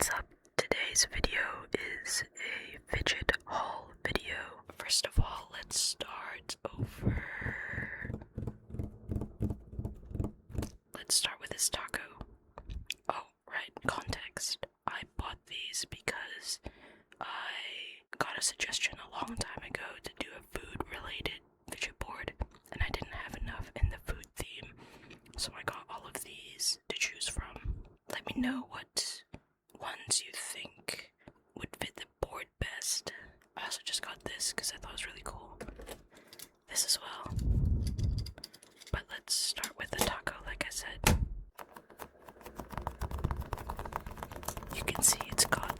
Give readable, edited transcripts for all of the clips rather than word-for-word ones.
What's up? Today's video is a fidget haul video. First of all, let's start over. Let's start with this taco. Oh, right, context. I bought these because I got a suggestion a long time ago to do a food-related fidget board, and I didn't have enough in the food theme, so I got all of these to choose from. Let me know what ones you think would fit the board best. I also just got this because I thought it was really cool. This as well. But let's start with the taco, like I said. You can see it's got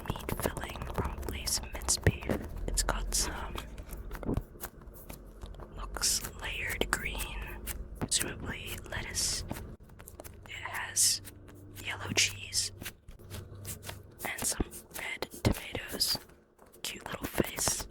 meat filling, probably some minced beef. It's got some, looks layered green, presumably lettuce. It has yellow cheese and some red tomatoes. Cute little face.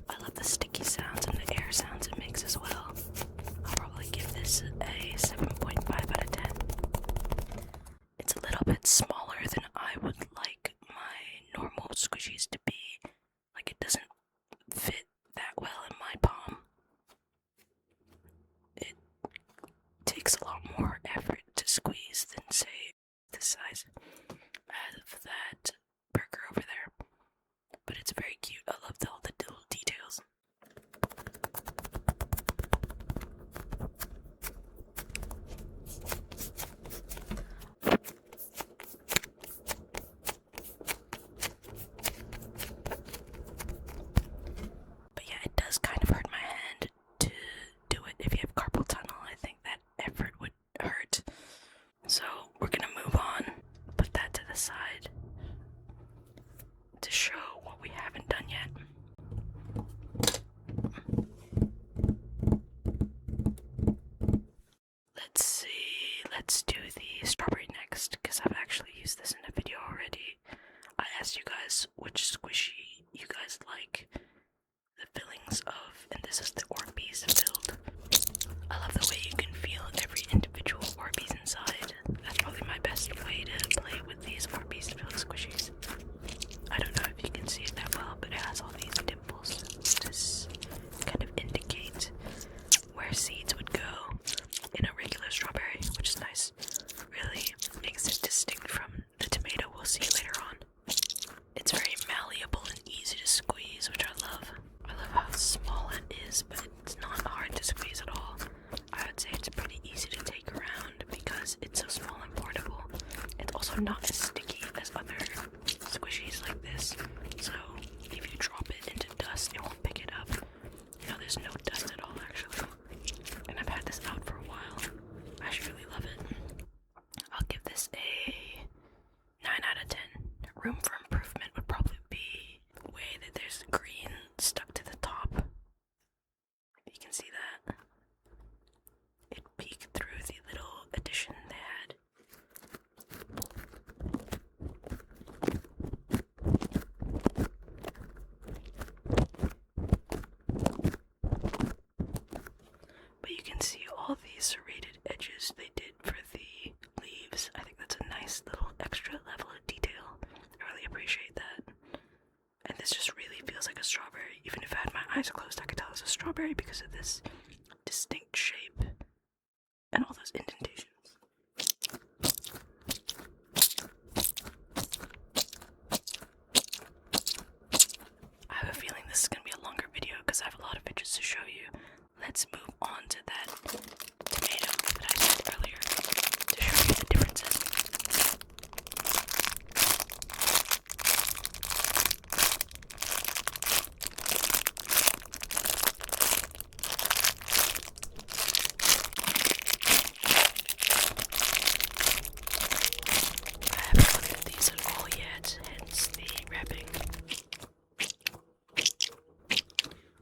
I love the sticky sounds and the air sounds it makes as well. I'll probably give this a 7.5 out of 10. It's a little bit smaller than I would like my normal squishies to be. Like, it doesn't fit that well in my palm. It takes a lot more effort to squeeze than, say, this size of that burger over there. But it's very cute. I love all the little details. But yeah, it does kind of hurt my hand to do it. If you have carpal tunnel, I think that effort would hurt. So we're gonna move on, put that to the side to show what we haven't done yet. Let's see, let's do the strawberry next, because I've actually used this in a video already. I asked you guys which squishy you guys like the fillings of, and this is the orbeez filled. I love the way you can feel every individual orbeez inside. That's probably my best way to play with these orbeez filled squishies. I don't know if you can see it that well, but it has all these dimples to kind of indicate where seeds would go in a regular strawberry, which is nice. Really makes it distinct from the tomato we'll see later on. It's very malleable and easy to squeeze, which I love. I love how small it is, but it's not hard to squeeze at all. I would say it's pretty easy to take around because it's so small and portable. It's also not as sticky as other squishies like this, so if you drop it into dust, it won't pick it up. You know, there's no dust at all, actually. And I've had this out for a while. I actually really love it. I'll give this a 9 out of 10. Room for improvement would probably be the way that there's green stuck to the top. You can see that. It peeked through the little addition they had. But you can see all these serrated edges they did for the leaves. I think that's a nice little extra level of detail. I really appreciate that. And this just really feels like a strawberry. Even if I had my eyes closed, I could tell it's a strawberry because of this distinct shape and all those indentations. I have a feeling this is going to be a longer video because I have a lot of fidgets to show you. Let's move on to that tomato that I said earlier to show you the differences. I haven't looked at these at all yet, hence the wrapping.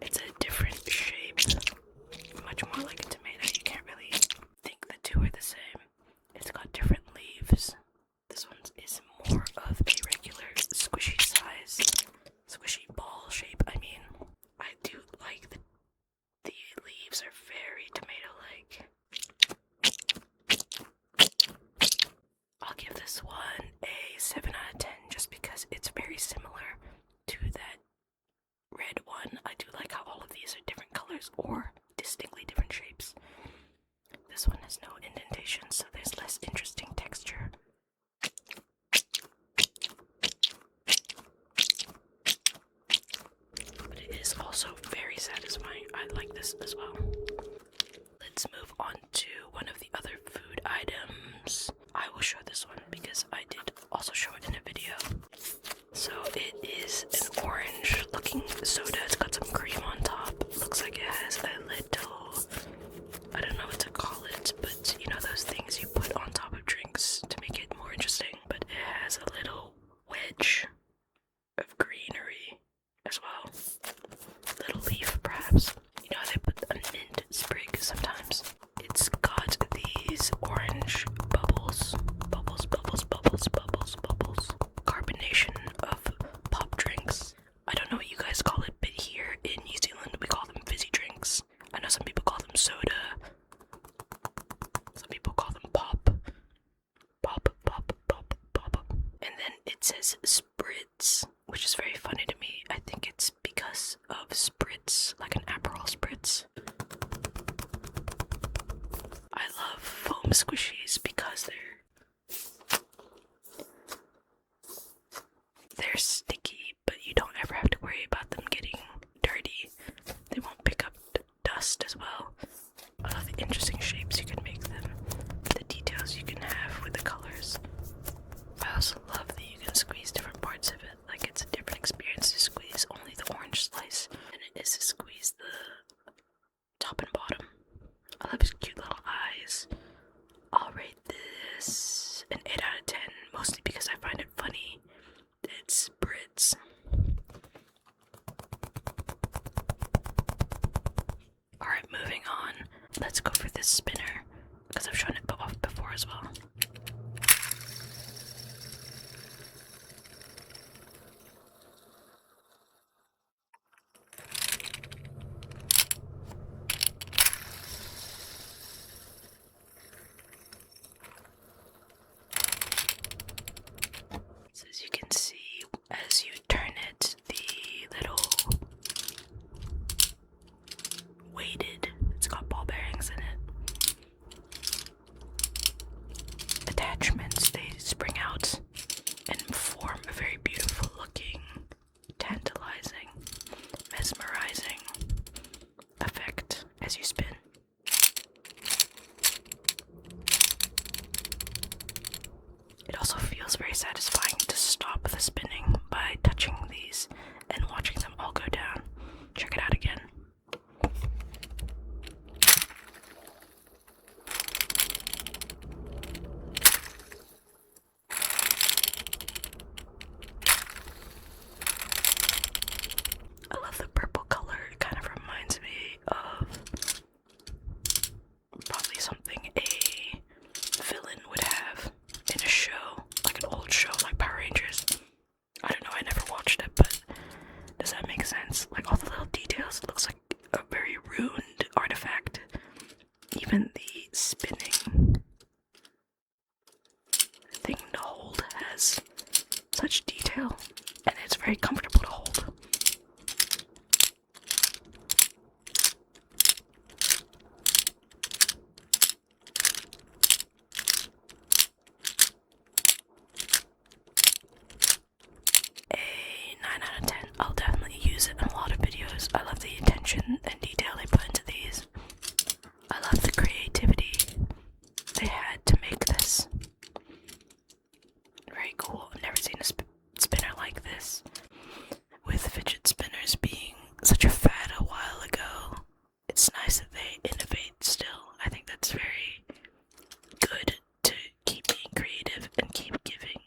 It's a different shape, much more like a tomato. You can't colors or distinctly different shapes. This one has no indentation, so there's less interesting texture. But it is also very satisfying. I like this as well. Let's move on to one of the other food items. I will show this one because I did also show it in a video. So it is an orange looking soda. It's got some cream on top. Looks like it has a little, I don't know what to call it, but you know those things you put on top of drinks to make it more interesting. But it has a little wedge of greenery as well. Little leaf perhaps. You know how they put a mint sprig sometimes. It's got these orange bubbles. Bubbles, bubbles, bubbles, bubbles, bubbles. Carbonation of pop drinks. I don't know what you guys call it, but here in New Zealand we call them fizzy drinks. I know some people call them soda. Some people call them pop. Pop, pop, pop, pop. And then it says spritz, which is very funny to me. I think it's because of spritz, like an Aperol spritz. I love foam squishies because they're sticky, but you don't ever have to worry about them getting dirty. They won't pick up dust as well. I love the interesting shapes you can make them, the details you can have with the colors. I also love that you can squeeze different parts of it. Like it's a different experience to squeeze only the orange slice than it is to squeeze the top and bottom. I love his cute little eyes. I'll rate this an 8 out of 10, mostly because I find it funny. It's spritz. Alright, moving on. Let's go for this spinner, because I've shown it off before as well. So as you can see, as you turn it, the little weighted, it's got ball bearings in it, attachments, they spring out and form a very beautiful looking, tantalizing, mesmerizing effect as you spin. It also feels very satisfying to stop the spinning by touching these and watching them all go down. Check it out again. I love the purple color. It kind of reminds me of probably something a villain would have in a show, like an old show like Power Rangers. I don't know, I never watched it, but does that make sense? Like all the little details, it looks like a very ruined artifact. Even the spinning thing to hold has such detail, and it's very comfortable to hold. A 9 out of 10. I'll definitely use it in a lot of videos. I love the attention and detail they put into these. I love the creativity they had to make this. Very cool. I've never seen a spinner like this. With fidget spinners being such a fad a while ago, it's nice that they innovate still. I think that's very good to keep being creative and keep giving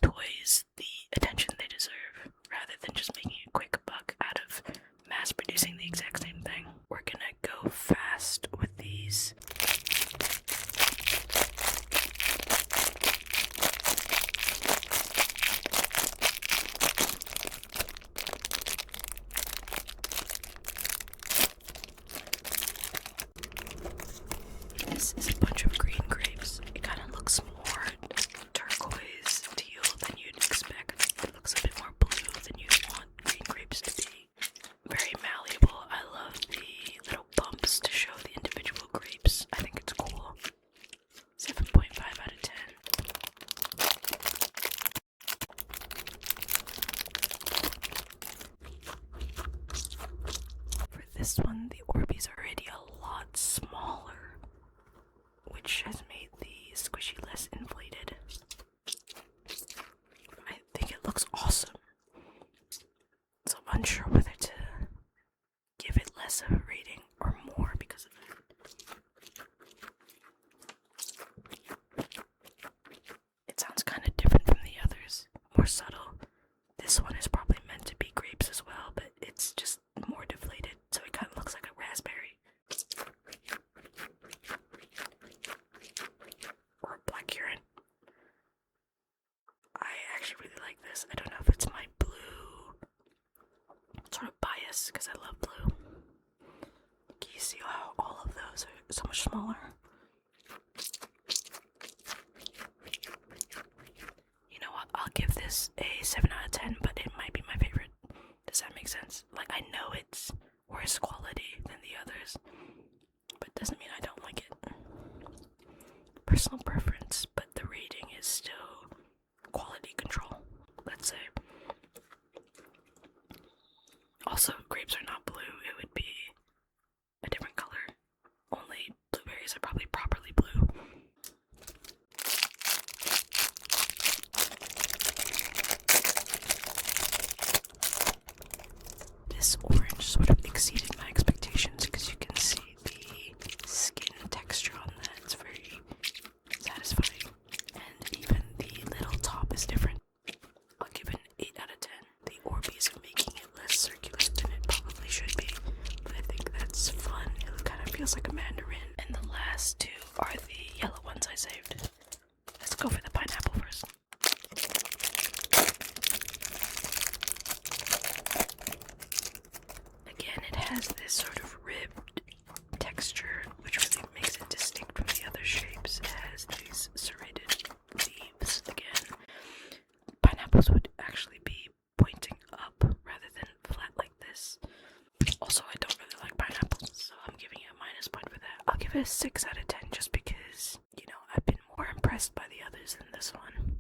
toys the attention they deserve, rather than just making a quick buck out of mass producing the exact same thing. We're gonna go fast with these. This is a bunch of green grapes. It kind of looks more turquoise teal than you'd expect. It looks a bit more blue than you'd want green grapes to be. Very malleable. I love the this one, the orbeez are already a lot smaller, which has made the squishy less inflated. I think it looks awesome, so I'm unsure whether to give it less of a rating or more because of that. It sounds kind of different from the others, more subtle. This one is probably meant to be grapes as well, but it's just more deflated, so it kind of looks like a raspberry. Or a black currant. I actually really like this. I don't know if it's my blue sort of bias, because I love blue. Can you see how all of those are so much smaller? You know what? I'll give this a 7 out of 10, but it might be my favorite. Does that make sense? Like, I know it's worse quality than the others, but doesn't mean I don't like it. Personal preference, but the rating is still quality control, let's say. Also, grapes are not blue, it would be a different color. Only blueberries are probably properly blue. This orange sort of exceeded my expectations because you can see the skin texture on that. It's very satisfying. And even the little top is different. I'll give it an 8 out of 10. The orbeez are making it less circular than it probably should be, but I think that's fun. It kind of feels like a mandarin. And the last two are the yellow ones I saved. Let's go for the pineapple first. Again, it has this sort of ribbed texture, which really makes it distinct from the other shapes. It has these serrated leaves again. Pineapples would actually be pointing up rather than flat like this. Also, I don't really like pineapples, so I'm giving it a minus point for that. I'll give it a 6 out of 10 just because, you know, I've been more impressed by the others than this one.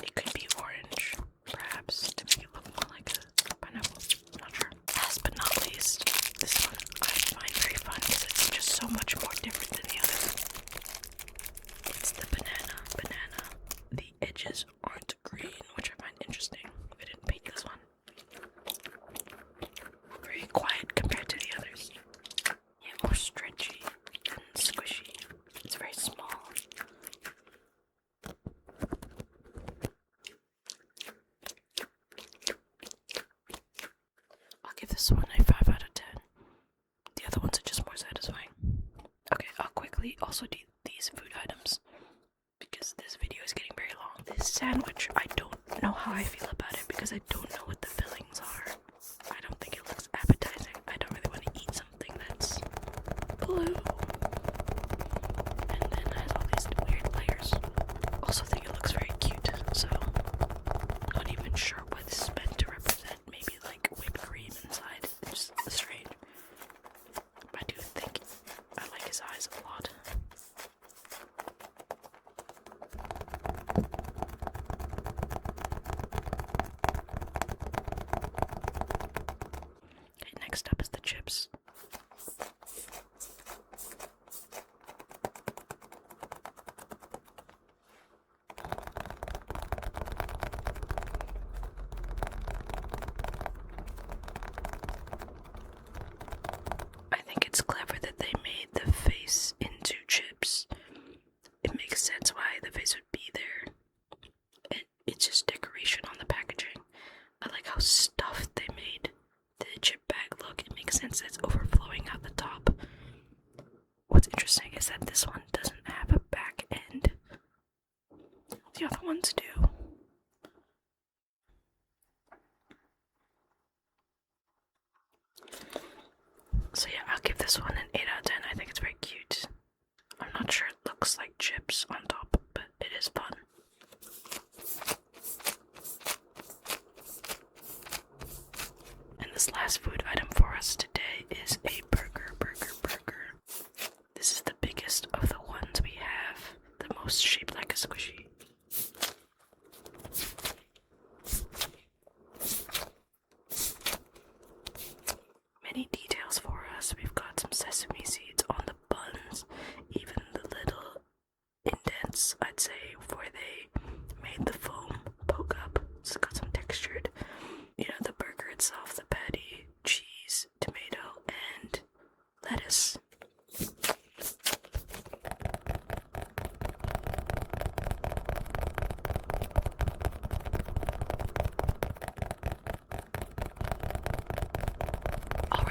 It could be orange, perhaps, to make it look more like a pineapple. Not sure. Last but not least, this one I find very fun because it's just so much more different than the others. It's the banana. The edges aren't green, which I find interesting. I didn't paint this one. Very quiet compared to the others. Yeah, more stretchy and squishy. It's very small. I'll give this one a 5 out of 10. The other ones are just more satisfying. Okay, I'll quickly also do these food items because this video is getting very long. This sandwich, I don't know how I feel about it because I don't know what the fillings are. I don't think it looks appetizing. I don't really want to eat something that's blue and then has all these weird layers. Also think it looks very cute, so not even sure what this is meant to represent. Maybe like whipped cream inside. It's just strange. I do think I like his eyes a lot. Okay, next up is the chips. I think it's clever that they made the face into chips. It makes sense why the face would be there. It's just decoration on the packaging. I like how stuffed they made the chip bag look. It makes sense that it's overflowing out the top. What's interesting is that this one doesn't have a back end. The other ones do. So yeah, I'll give this one an 8 out of 10. I think it's very cute. I'm not sure it looks like chips on top, but it is fun. And this last food item for us today is a burger. This is the biggest of the ones we have, the most shaped like a squishy.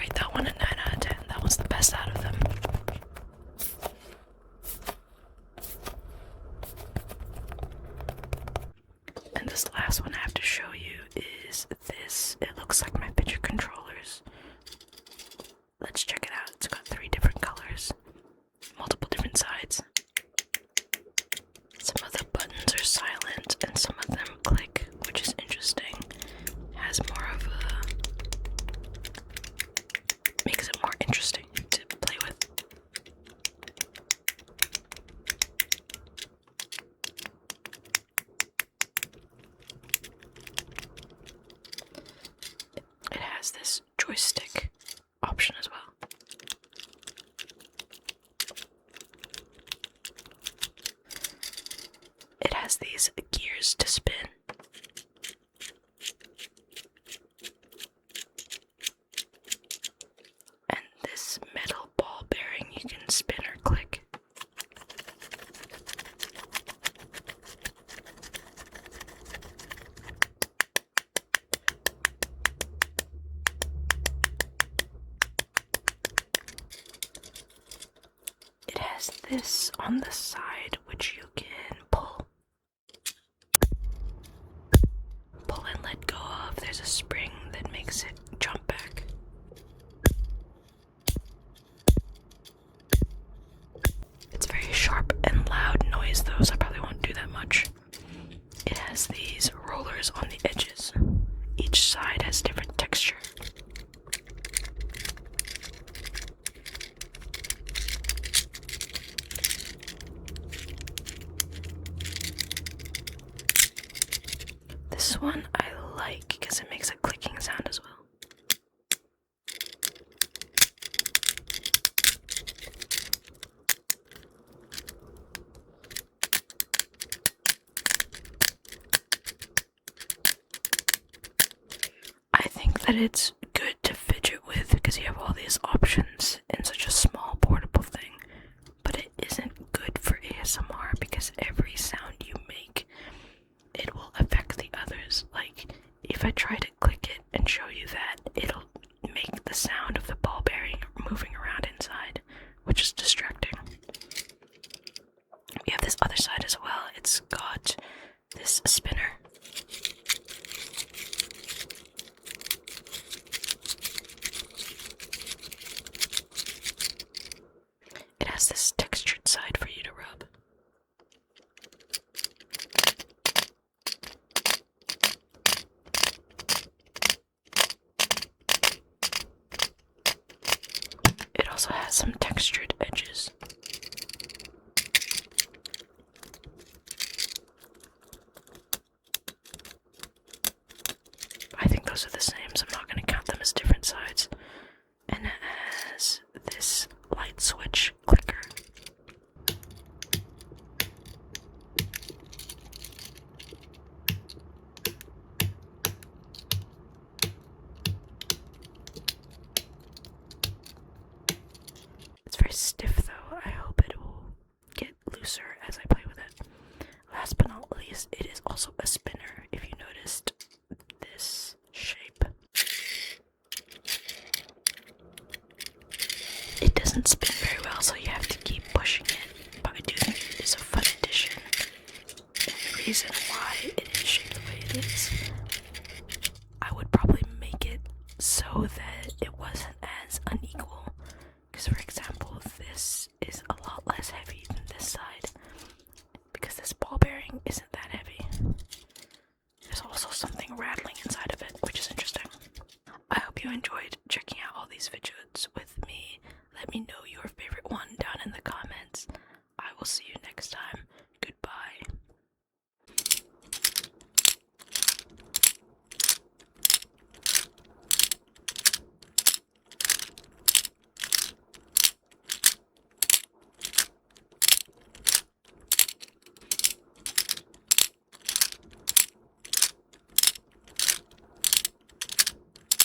rate that one a 9 out of 10. That was the best out of them. And this last one I have to show you is this. It looks like my fidget controllers. Let's check it out. It's got 3 different colors, multiple different sides. Some of the buttons are silent and some of them click, which is interesting. It has more of a... makes it more interesting to play with. It has this joystick option as well. It has these gears to spin. And this metal ball bearing you can spin or click. It has this on the side which you can pull and let go of. There's a spring that makes it jump back. It's very sharp and loud noise though, so I probably won't do that much. It has these rollers on the edges. Each side has different texture. This one I like because it makes a clicking sound as well. I think that it's good to fidget with because you have all these options in such a small portable thing, but it isn't good for ASMR because every sound you make, it will affect the others. Like, if I try to click it and show you that, it'll make the sound of the ball bearing moving around inside, which is distracting. We have this other side as well. It's got this spinner. It has this textured side for you to rub. It also has some textured edges. I think those are the same, so I'm not going to count them as different sides. And it has this light switch clicker. It's very stiff though. I hope it will get looser as I play with it. Last but not least, it is also a spinner, if you noticed this shape. It doesn't spin very well, so you have to keep pushing it, but I do think it is a fun addition. And the reason why it is shaped the way it is, I would probably make it so that it wasn't as unequal. Because, for example, this is a lot less heavy than this side, because this ball bearing isn't that heavy. There's also something rattling inside of it, which is interesting. I hope you enjoyed checking out all these fidgets with me. Let me know your favorite one down in the comments. I will see you next time.